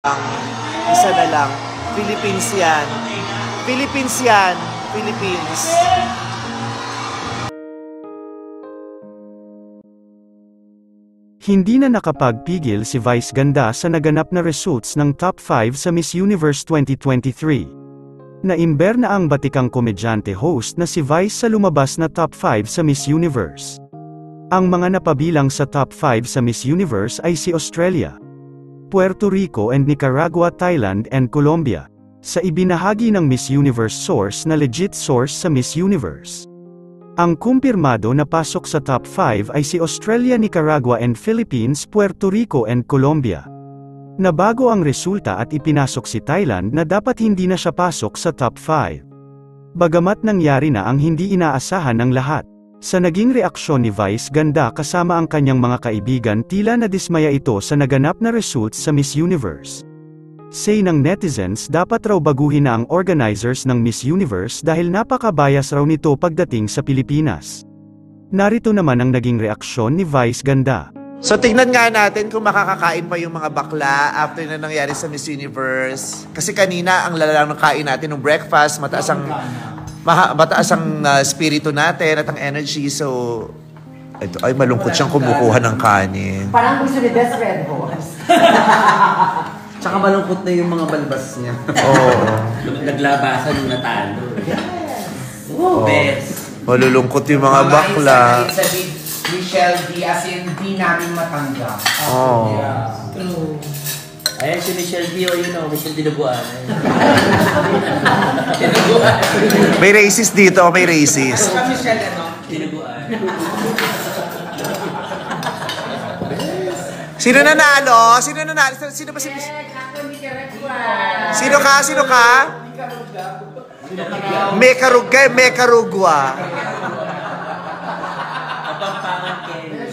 Isa na lang. Philippines yan. Philippines yan. Philippines. Hindi na nakapagpigil si Vice Ganda sa naganap na results ng Top 5 sa Miss Universe 2023. Naimber na ang batikang komedyante host na si Vice sa lumabas na Top 5 sa Miss Universe. Ang mga napabilang sa Top 5 sa Miss Universe ay si Australia, Puerto Rico and Nicaragua, Thailand and Colombia, sa ibinahagi ng Miss Universe source na legit source sa Miss Universe. Ang kumpirmado na pasok sa Top 5 ay si Australia, Nicaragua and Philippines, Puerto Rico and Colombia. Nabago ang resulta at ipinasok si Thailand na dapat hindi na siya pasok sa Top 5. Bagamat nangyari na ang hindi inaasahan ng lahat. Sa naging reaksyon ni Vice Ganda kasama ang kanyang mga kaibigan, tila nadismaya ito sa naganap na results sa Miss Universe. Say ng netizens, dapat raw baguhin na ang organizers ng Miss Universe dahil napaka-bias raw nito pagdating sa Pilipinas. Narito naman ang naging reaksyon ni Vice Ganda. So tignan nga natin kung makakakain pa yung mga bakla after na nangyari sa Miss Universe. Kasi kanina ang lalang ng kain natin ng breakfast, mataas ang spirito natin at ang energy. So, ito, ay malungkot siyang kumukuha ng kanin. Parang gusto ni Best Red Horse. Tsaka malungkot na yung mga balbas niya. Oo. Naglabasan yung natalo. Yes. Oh. Best. Malulungkot yung mga bakla. Sa Michelle D, as in, di namin matanggap. Oo. True. Ayan si Michelle D, o yun o, Michelle Dinuguan. May racist dito, may racist. Ano Michelle, ano? Dinuguan. Sino nanalo? Sino nanalo? Sino ba si Michelle? Sino ka? Sino ka? Mekarugwa.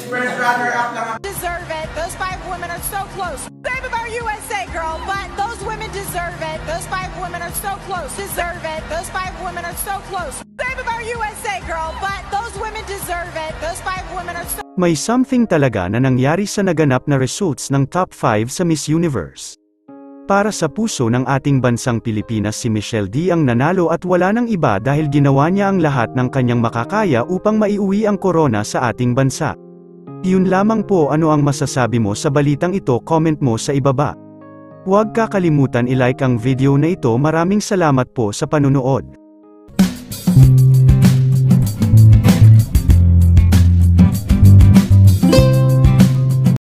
First runner-up lang. Deserve it. Those 5 women are so close. Save of our USA, girl, but those women deserve it. Those 5 women are so close. Deserve it. Those 5 women are so close. Save of our USA, girl, but those women deserve it. Those 5 women are so May something talaga na nangyari sa naganap na results ng Top 5 sa Miss Universe. Para sa puso ng ating bansang Pilipinas, si Michelle D ang nanalo at wala nang iba dahil ginawa niya ang lahat ng kanyang makakaya upang maiuwi ang corona sa ating bansa. Yun lamang po. Ano ang masasabi mo sa balitang ito? Comment mo sa ibaba. Huwag kakalimutan i-like ang video na ito. Maraming salamat po sa panunood.